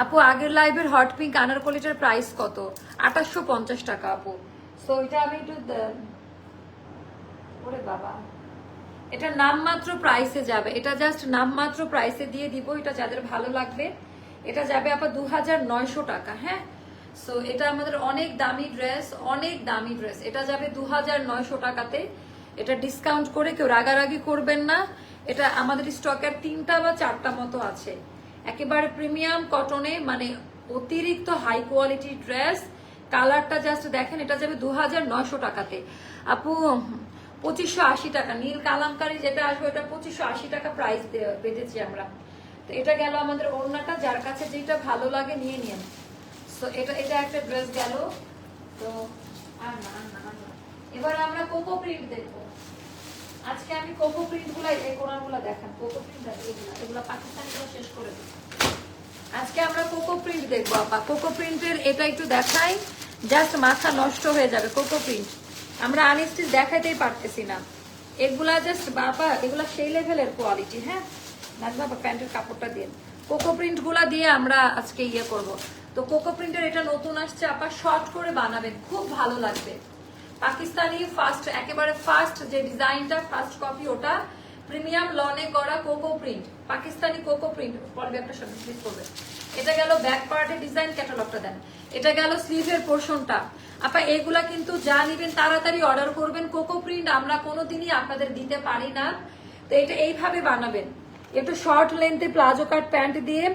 আপু আগের লাইভের হট পিঙ্ক আনারকলিটার প্রাইস কত? 2850 টাকা আপু। সো এটা আমি একটু, ওরে বাবা, এটা নামমাত্র প্রাইসে যাবে, এটা জাস্ট নামমাত্র প্রাইসে দিয়ে দিব। এটা যাদের ভালো লাগবে এটা যাবে আপা 2900 টাকা। হ্যাঁ সো এটা আমাদের অনেক দামি ড্রেস, অনেক দামি ড্রেস। এটা যাবে 2900 টাকাতে। এটা ডিসকাউন্ট করে কেউ রাগারাগি করবেন না। এটা আমাদের স্টকের 3টা বা 4টা মতো আছে। একেবারে প্রিমিয়াম কটনে, মানে অতিরিক্ত হাই কোয়ালিটি ড্রেস। কালারটা জাস্ট দেখেন, এটা যাবে 2900 টাকাতে আপু। 2580 টাকা নীল কালামকারী যেটা আসবে ওটা 2580 টাকা প্রাইস বেঁধেছি আমরা। তো এটা গেল আমাদের ওড়নাটা, যার কাছে যেটা ভালো লাগে নিয়ে নিন। সো এটা একটা ড্রেস গেল। তো আর না, এবার আমরা কোকো প্রিন্ট দেখবো। আজকে আমি কোকো প্রিন্ট গুলা, এই কোনারগুলা দেখান। কোকো প্রিন্ট এগুলা পাকিস্তানিগুলো শেষ করে দেবো। আজকে আমরা কোকো প্রিন্ট দেখবো আপা। কোকো প্রিন্টের এটা একটু দেখাই, জাস্ট মাথা নষ্ট হয়ে যাবে। কোকো প্রিন্ট আমরা আনস্টিচ দেখাইতেই পারতেছি না। এগুলা জাস্ট বাবা, এগুলা সেই লেভেলের কোয়ালিটি। হ্যাঁ বাবা প্যান্টের কাপড়টা দিয়ে কোকো প্রিন্ট গুলা দিয়ে আমরা আজকে ইয়ে করব। তো কোকো প্রিন্টের এটা নতুন আসছে আপা, শর্ট করে বানাবেন, খুব ভালো লাগবে। পাকিস্তানি ফার্স্ট, একেবারে ফার্স্ট যে ডিজাইনটা, ফার্স্ট কপি ওটা প্রিমিয়াম লনে করা cocoa print, Pakistani cocoa print. পরবে একটা সামনে প্লিজ করবে। এটা গেল ব্যাক পার্টের ডিজাইন, ক্যাটালগটা দেন। এটা গেল স্লিভের পোর্শনটা। আপা এগুলা কিন্তু যা নিবেন তাড়াতাড়ি অর্ডার করবেন। কোকো প্রিন্ট আমরা কোনোদিনই আপনাদের দিতে পারি না, তো এটা এইভাবে বানাবেন। একটু শর্ট লেন্থে প্লাজো কাট প্যান্ট দিয়ে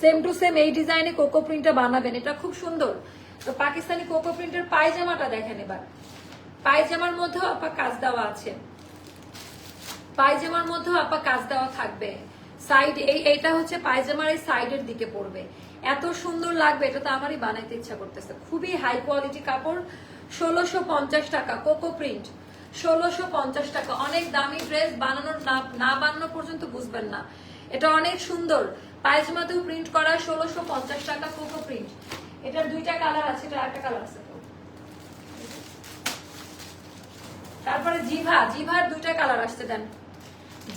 সেম টু সেম এই ডিজাইনে কোকো প্রিন্টটা বানাবেন, এটা খুব সুন্দর। তো পাকিস্তানি কোকো প্রিন্টের পায়জামাটা দেখেন এবার। পায়জামার মধ্যেও আপা কাজ দেওয়া আছে, পায়জামার মধ্যেও আপা কাজ দেওয়া থাকবে। সাইড এইটা হচ্ছে পায়জামার এই সাইডের দিকে পড়বে, এত সুন্দর লাগবে। এটা তো আমারই বানাইতে ইচ্ছা করতেছে। খুবই হাই কোয়ালিটি কাপড়, 1650 টাকা কোকো প্রিন্ট, 1650 টাকা। অনেক দামি ড্রেস, বানানোর না বানানো পর্যন্ত বুঝবেন না। এটা অনেক সুন্দর, পায়জামাতেও প্রিন্ট করা, 1650 টাকা কোকো প্রিন্ট। এটার দুইটা কালার আছে, এটা একটা কালার আছে। তারপরে জিভার দুইটা কালার আসছে, দেন।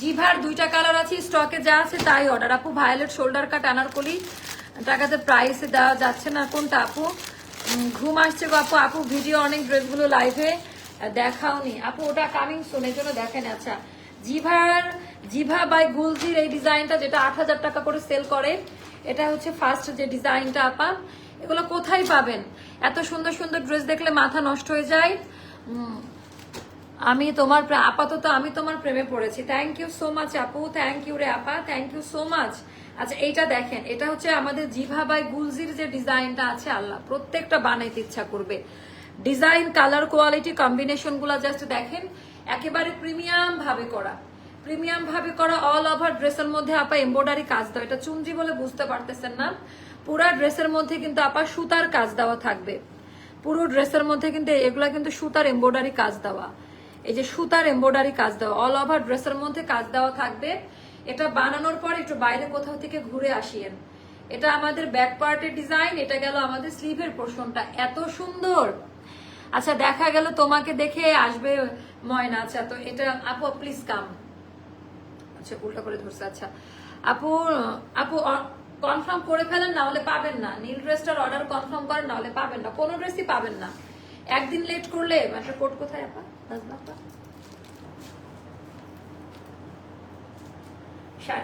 জিভার দুইটা কালার আছে, স্টকে যা আছে তাই অর্ডার। আপু ভায়োলেট শোল্ডার কাট আনারকলি টাকাতে প্রাইসে দেওয়া যাচ্ছে না, কোনটা আপু? ঘুম আসছে গো আপু। আপু ভিডিও অনেক ড্রেসগুলো লাইভে দেখাওনি আপু, ওটা কামিং সুন, এর জন্য দেখেন। আচ্ছা জিভা বাই গুলজির এই ডিজাইনটা, যেটা 8000 টাকা করে সেল করে, এটা হচ্ছে ফার্স্ট যে ডিজাইনটা আপা। এগুলো কোথায় পাবেন? এত সুন্দর সুন্দর ড্রেস দেখলে মাথা নষ্ট হয়ে যায়। আমি তোমার আপাতত আমি তোমার প্রেমে পড়েছি। থ্যাংক ইউ সো মাচ আপু, থ্যাংক ইউ রে আপা, থ্যাংক ইউ সো মাচ। আচ্ছা এইটা দেখেন, এটা হচ্ছে আমাদের জিভা বাই গুলজির যে ডিজাইনটা আছে, আল্লাহ প্রত্যেকটা বানাইতে ইচ্ছা করবে। ডিজাইন, কালার, কোয়ালিটি, কম্বিনেশন গুলা জাস্ট দেখেন, একেবারে প্রিমিয়াম ভাবে করা, প্রিমিয়াম ভাবে করা। অল ওভার ড্রেসের মধ্যে আপা এমব্রয়ডারি কাজ দেওয়া, এটা চুনজি বলে বুঝতে পারতেছেন না। পুরা ড্রেসের মধ্যে কিন্তু আপা সুতার কাজ দেওয়া থাকবে, পুরো ড্রেসের মধ্যে কিন্তু এগুলা কিন্তু সুতার এমব্রয়ডারি কাজ দেওয়া, এই যে সুতার এমব্রয়ডারি কাজ দেওয়া, অল ওভার ড্রেসের মধ্যে কাজ দেওয়া থাকবে। এটা বানানোর পর একটু বাইরে কোথাও থেকে ঘুরে আসিয়েন। এটা আমাদের ব্যাক পার্টের ডিজাইন, এটা গেল আমাদের স্লিভের পোর্শনটা, এত সুন্দর। আচ্ছা দেখা গেল তোমাকে দেখে আসবে ময়না। আচ্ছা তো এটা আপু প্লিজ কাম। আচ্ছা উল্টা করে ধরছে। আচ্ছা আপু আপু কনফার্ম করে ফেলেন, না হলে পাবেন না। নীল ড্রেসটার অর্ডার কনফার্ম করেন, না হলে পাবেন না, কোনো ড্রেসই পাবেন না। একদিন লেট করলে একটা কোড কোথায় আপা?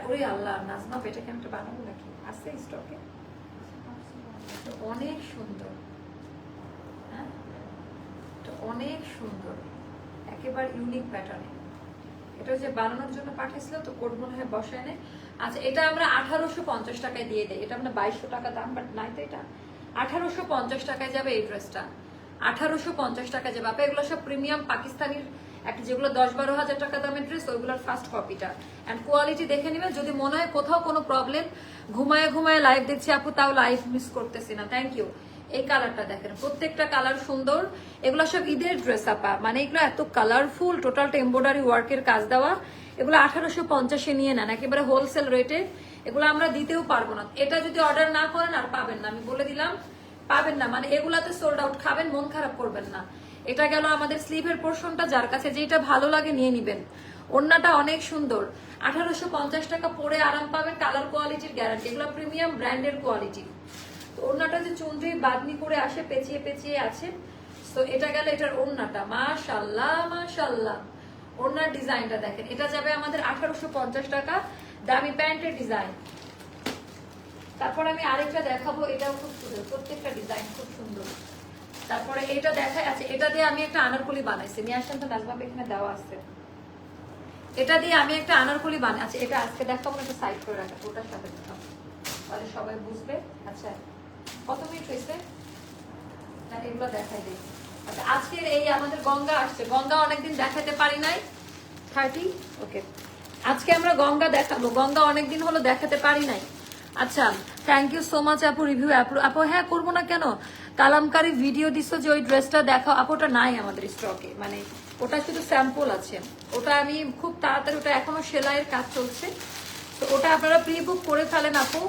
ওরে আল্লাহ, নাজমা এটাকে একটা বানাবো নাকি? আছে স্টকে, অনেক সুন্দর। হ্যাঁ অনেক সুন্দর, একেবারে ইউনিক প্যাটার্নে। এটা যে বানানোর জন্য পাঠিয়েছিল, তো কোড মনে হয় বসায় নেই। আচ্ছা এটা আমরা 1850 টাকায় দিয়ে দেয়, এটা আমরা 2200 টাকা দাম, বাট নাই তো, এটা 1850 টাকায় যাবে এই ড্রেসটা, 1850 টাকা যাবে আপা। এগুলো সব প্রিমিয়াম পাকিস্তানির একটা, যেগুলো 10-12 হাজার টাকা দামের ড্রেস, ওইগুলোর ফার্স্ট কপিটা। এন্ড কোয়ালিটি দেখে নিবে। যদি মনে হয় কোথাও কোনো প্রবলেম, ঘুমায় ঘুমায় লাইভ দেখছি আপু, তাও লাইভ মিস করতেছি না। Thank you. এই কালারটা দেখেন, প্রত্যেকটা কালার সুন্দর। এগুলো সব ঈদের ড্রেস আপা, মানে এগুলো এত কালারফুল, টোটালটা এমব্রয়ডারি ওয়ার্কের কাজ দেওয়া। এগুলো 1850-এ নিয়ে নেন, একেবারে হোলসেল রেটে। এগুলো আমরা দিতেও পারবো না। এটা যদি অর্ডার না করেন আর পাবেন না, আমি বলে দিলাম, পাবেন না। মানে এগুলাতে সোল্ড আউট, খাবেন মন খারাপ করবেন না। এটা গেল আমাদের স্লিভের পোর্শনটা, যার কাছে যেটা ভালো লাগে নিয়ে নিবেন। ওড়নাটা অনেক সুন্দর, 1850 টাকা পরে আরাম পাবেন, কালার কোয়ালিটির গ্যারান্টি। এগুলো প্রিমিয়াম ব্র্যান্ডের কোয়ালিটি। তো ওড়নাটা যে চুনরি বাদনি করে আসে, পেঁচিয়ে পেঁচিয়ে আছে। তো এটা গেল এটার ওড়নাটা, মাশাআল্লাহ মাশাআল্লাহ। ওড়নার ডিজাইনটা দেখেন, এটা যাবে আমাদের 1850 টাকা, দামি প্যান্টের ডিজাইন। তারপর আমি আরেকটা দেখাবো, এটাও খুব সুন্দর, প্রত্যেকটা ডিজাইন খুব সুন্দর। তারপরে এটা দেখায় আছে, এটা দিয়ে আমি একটা আনারকলি বানাইছি, নিয়ে আসেন তো নাজমা, এখানে দেওয়া আছে। এটা দিয়ে আমি একটা আনারকলি বানাই। আচ্ছা এটা আজকে দেখাবো, একটা সাইড করে রাখা, ওটার সাথে দেখাবো, তাহলে সবাই বুঝবে। আচ্ছা কত মিনিট হয়েছে? এগুলো দেখাই দিই। আচ্ছা আজকের এই আমাদের গঙ্গা আসছে, গঙ্গা অনেকদিন দেখাতে পারি নাই, 30 ওকে। আজকে আমরা গঙ্গা দেখাবো, গঙ্গা অনেকদিন হলো দেখাতে পারি নাই। আচ্ছা থ্যাংক ইউ সো মাচ আপু, রিভিউ আপু। হ্যাঁ করবো না কেন, কালামকারী ভিডিও দিছো যে ওই ড্রেসটা দেখাও আপু, ওটা নাই আমাদের স্টকে, মানে ওটা শুধু স্যাম্পল আছে। ওটা আমি খুব তাড়াতাড়ি, ওটা এখনো সেলাইয়ের কাজ চলছে, তো ওটা আপনারা প্রি বুক করে ফেলেন আপু।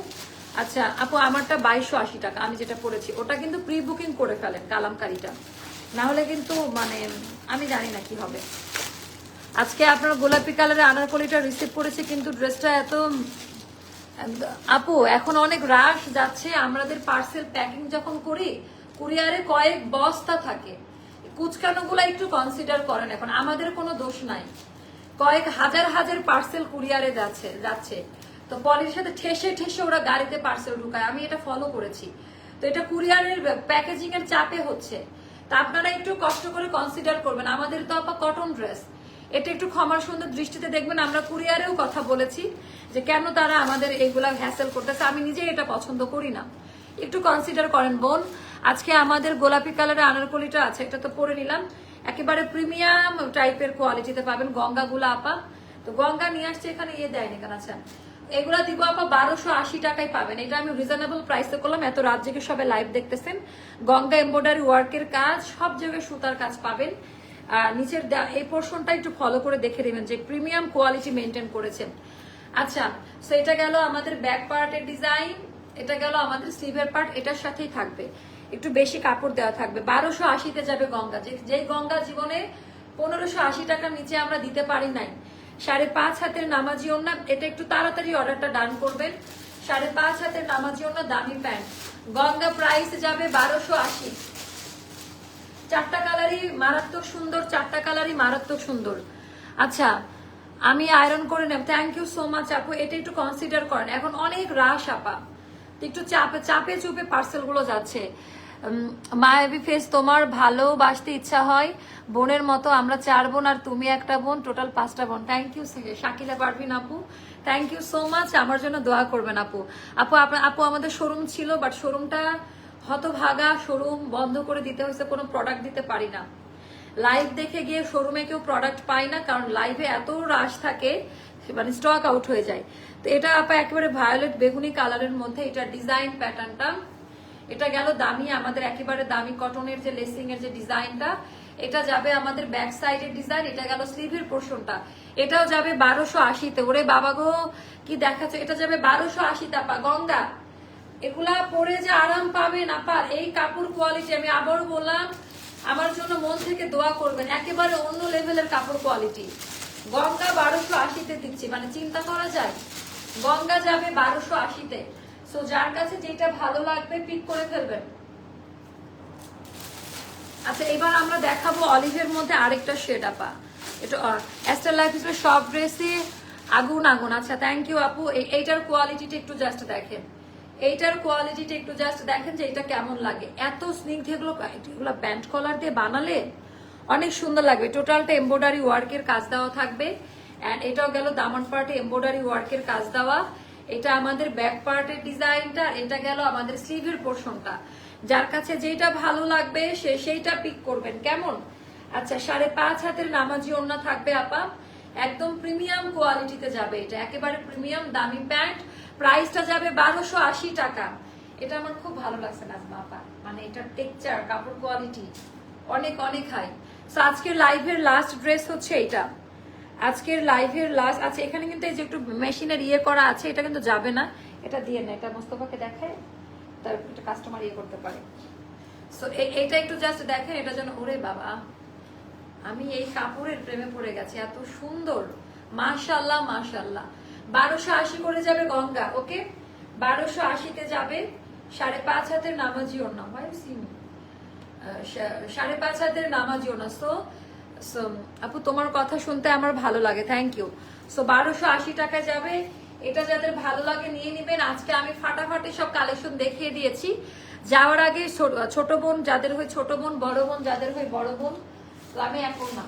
আচ্ছা আপু আমারটা 2280 টাকা, আমি যেটা পড়েছি ওটা কিন্তু প্রি বুকিং করে ফেলেন কালামকারীটা, না হলে কিন্তু মানে আমি জানি না কি হবে। আজকে আপনার গোলাপি কালারের আনারকলিটা রিসিভ করেছে, কিন্তু ড্রেসটা এত আপু এখন অনেক রাশ যাচ্ছে। আমাদের পার্সেল প্যাকিং যখন করি, কুরিয়ারে কয়েক বস্তা থাকে, কুচকানো গুলা একটু কনসিডার করেন। এখন আমাদের কোনো দোষ নাই, কয়েক হাজার হাজার পার্সেল কুরিয়ারে যাচ্ছে তো পলির সাথে ঠেসে ঠেসে ওরা গাড়িতে পার্সেল ঢুকায়, আমি এটা ফলো করেছি। তো এটা কুরিয়ারের প্যাকেজিং এর চাপে হচ্ছে। তা আপনারা একটু কষ্ট করে কনসিডার করবেন। আমাদের তো আপা কটন ড্রেস, এটা একটু ক্ষমার সুন্দর দৃষ্টিতে দেখবেন। আমরা কুরিয়ারেও কথা বলেছি যে কেন তারা আমাদের এইগুলা হ্যাসেল করতেছে, আমি নিজে এটা পছন্দ করি না। একটু কনসিডার করেন বোন। আজকে আমাদের গোলাপি কালারের আনারকলিটা আছে, এটা তো পরে নিলাম, একেবারে প্রিমিয়াম টাইপের কোয়ালিটিতে পাবেন গঙ্গাগুলা আপা। তো গঙ্গা নিয়ে আসছে এখানে, দেয়নি কেন? আচ্ছা, এগুলা দিব আপা 1280 টাকায় পাবেন। এটা আমি রিজনেবল প্রাইসে করলাম, এত রাত জেগে সবাই লাইভ দেখতেছেন। গঙ্গা এমব্রয়ডারি ওয়ার্কের কাজ, সব জায়গায় সুতার কাজ পাবেন। আর নিচের এই পোর্শনটা একটু ফলো করে দেখে নেবেন যে প্রিমিয়াম কোয়ালিটি মেনটেন করেছেন। আচ্ছা, তো এটা গেল আমাদের ব্যাক পার্টের ডিজাইন, এটা গেল আমাদের স্লিভের পার্ট, এটার সাথেই থাকবে একটু বেশি কাপড় দেওয়া থাকবে। 1280-তে যাবে গঙ্গা, যেই গঙ্গা জীবনে 1580 টাকার নিচে আমরা দিতে পারি নাই। 5.5 হাতের নামাজি ওড়না, এটা একটু তাড়াতাড়ি অর্ডারটা ডান করবেন। 5.5 হাতের নামাজি ওড়না, দামি প্যান্ট, গঙ্গা প্রাইস যাবে 1280। চারটা কালারই মারাত্মক সুন্দর, চারটা কালারই মারাত্মক সুন্দর। আচ্ছা, আমি আয়রন করে নেব, থ্যাংক ইউ সো মাচ আপু। এটা একটু কনসিডার করেন, এখন অনেক রাশ আপা, একটু চাপে চুপে পার্সেল গুলো যাচ্ছে। মায়াবী ফেস, তোমার ভালোবাসতে ইচ্ছা হয় বোনের মতো, আমরা 4 বোন আর তুমি একটা বোন, টোটাল 5টা বোন। থ্যাংক ইউ শাকিলা পারভিন আপু, থ্যাংক ইউ সো মাচ। আমার জন্য দোয়া করবেন আপু। আপু আমাদের শোরুম ছিল, বাট শোরুমটা হতভাগা, শোরুম বন্ধ করে দিতে হয়েছে, কোনো প্রোডাক্ট দিতে পারি না। লাইভ দেখে গিয়ে শোরুমে কেউ প্রোডাক্ট পায় না, কারণ লাইভে এত রাশ থাকে, মানে স্টক আউট হয়ে যায়। তো এটা আপা একেবারে ভায়োলেট বেগুনি কালারের মধ্যে, এটা ডিজাইন প্যাটার্নটা, এটা গেল দামি, আমাদের একেবারে দামি কটনের যে লেসিং এর যে ডিজাইনটা, এটা যাবে আমাদের ব্যাক সাইডের ডিজাইন, এটা গেল স্লিভের পোর্শনটা, এটাও যাবে 1280-তে। ওরে বাবা গো, কি দেখাচ্ছে, এটা যাবে 1280-তে আপা। গঙ্গা, এগুলা পরে যে আরাম পাবেন আপা, এই কাপড় কোয়ালিটি, আমি আবারও বললাম, আমার জন্য মন থেকে দোয়া করবেন, একেবারে অন্য লেভেলের কাপড় কোয়ালিটি। গঙ্গা 1280-তে দিচ্ছি, মানে চিন্তা করা যায়। গঙ্গা যাবে 1280-তে। সো যার কাছে যেটা ভালো লাগবে পিক করে ফেলবেন। আচ্ছা, এবার আমরা দেখাবো অলিভের মধ্যে আরেকটা শেড আপা, এটা অ্যাস্টার লাইফ স্টাইল সব ড্রেসে আগুন আগুন। আচ্ছা, থ্যাংক ইউ আপু। এইটার কোয়ালিটিটা একটু জাস্ট দেখেন, এইটার কোয়ালিটিটা একটু জাস্ট দেখেন যে এটা কেমন লাগে। এত স্নিগ্ধ, এগুলো ব্যান্ড কলার দিয়ে বানালে অনেক সুন্দর লাগবে। টোটালটা এমব্রয়ডারি ওয়ার্কের কাজ দেওয়া থাকবে। এন্ড এটাও গেল দামান পার্টে এমব্রয়ডারি ওয়ার্কের কাজ দেওয়া। এটা আমাদের ব্যাক পার্টের ডিজাইনটা, এটা গেল আমাদের স্লিভের পোর্শনটা। যার কাছে যেটা ভালো লাগবে সেইটা পিক করবেন, কেমন? আচ্ছা, 5.5 হাতের নামাজি ওড়না থাকবে আপা, একদম প্রিমিয়াম কোয়ালিটিতে যাবে, এটা একেবারে প্রিমিয়াম দামি প্যান্ট। প্রাইসটা যাবে 1280 টাকা। এটা আমার খুব ভালো লাগছে নাজমা আপা, মানে এটার টেক্সচার, কাপড় কোয়ালিটি অনেক অনেক হাই। সো আজকের লাইভের লাস্ট ড্রেস হচ্ছে এটা, আজকের লাইভের লাস্ট। আচ্ছা, এখানে কিন্তু এই যে একটু মেশিনের করা আছে, এটা কিন্তু যাবে না, এটা দিয়ে না, এটা মোস্তফাকে দেখায়, তার একটা কাস্টমার করতে পারে। সো এইটা একটু জাস্ট দেখেন, এটা যেন, ওরে বাবা, আমি এই কাপড়ের প্রেমে পড়ে গেছি, এত সুন্দর, মাশাআল্লাহ মাশাআল্লাহ। 1280 করে যাবে গঙ্গা, ওকে, 1280-তে যাবে। 5.5 হাতের নামাজি ওড়না, 5.5 হাতের নামাজি ওড়না। সো আপু, তোমার কথা শুনতে আমার ভালো লাগে, থ্যাংক ইউ। সো 1280 টাকা যাবে। এটা যাদের ভালো লাগে নিয়ে নিবেন। আজকে আমি ফাটাফাটি সব কালেকশন দেখিয়ে দিয়েছি। যাওয়ার আগে ছোট বোন যাদের হয় ছোট বোন, বড় বোন যাদের হয় বড় বোন, আমি এখন না,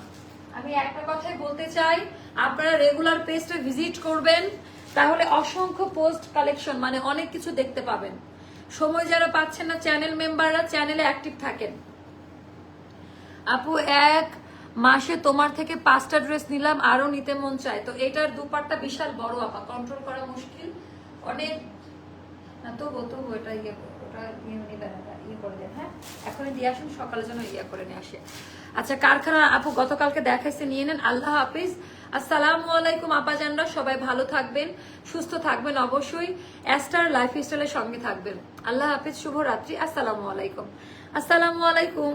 আমি একটা কথাই বলতে চাই, আপনারা রেগুলার পেজটা ভিজিট করবেন, তাহলে অসংখ্য পোস্ট কালেকশন, মানে অনেক কিছু দেখতে পাবেন। সময় যারা পাচ্ছেন না, চ্যানেল মেম্বাররা চ্যানেলে অ্যাক্টিভ থাকেন। আপু, 1 মাসে তোমার থেকে 5টা ড্রেস নিলাম, আরো নিতে মন চায়। তো এটার দুপাটটা বিশাল বড় আপা, কন্ট্রোল করা মুশকিল অনেক না। তবু এটা ওটা করে দেন, হ্যাঁ, এখনই দিয়ে আসুন, সকালের জন্য করে নিয়ে আসে। আচ্ছা, কারখানা আপু গতকালকে দেখাইছে, নিয়ে নেন। আল্লাহ হাফিজ, আসসালামু আলাইকুম আপাজানরা, সবাই ভালো থাকবেন, সুস্থ থাকবেন, অবশ্যই অ্যাস্টার লাইফস্টাইলের সঙ্গে থাকবেন। আল্লাহ হাফিজ, শুভরাত্রি, আসসালামু আলাইকুম। আসসালামু আলাইকুম।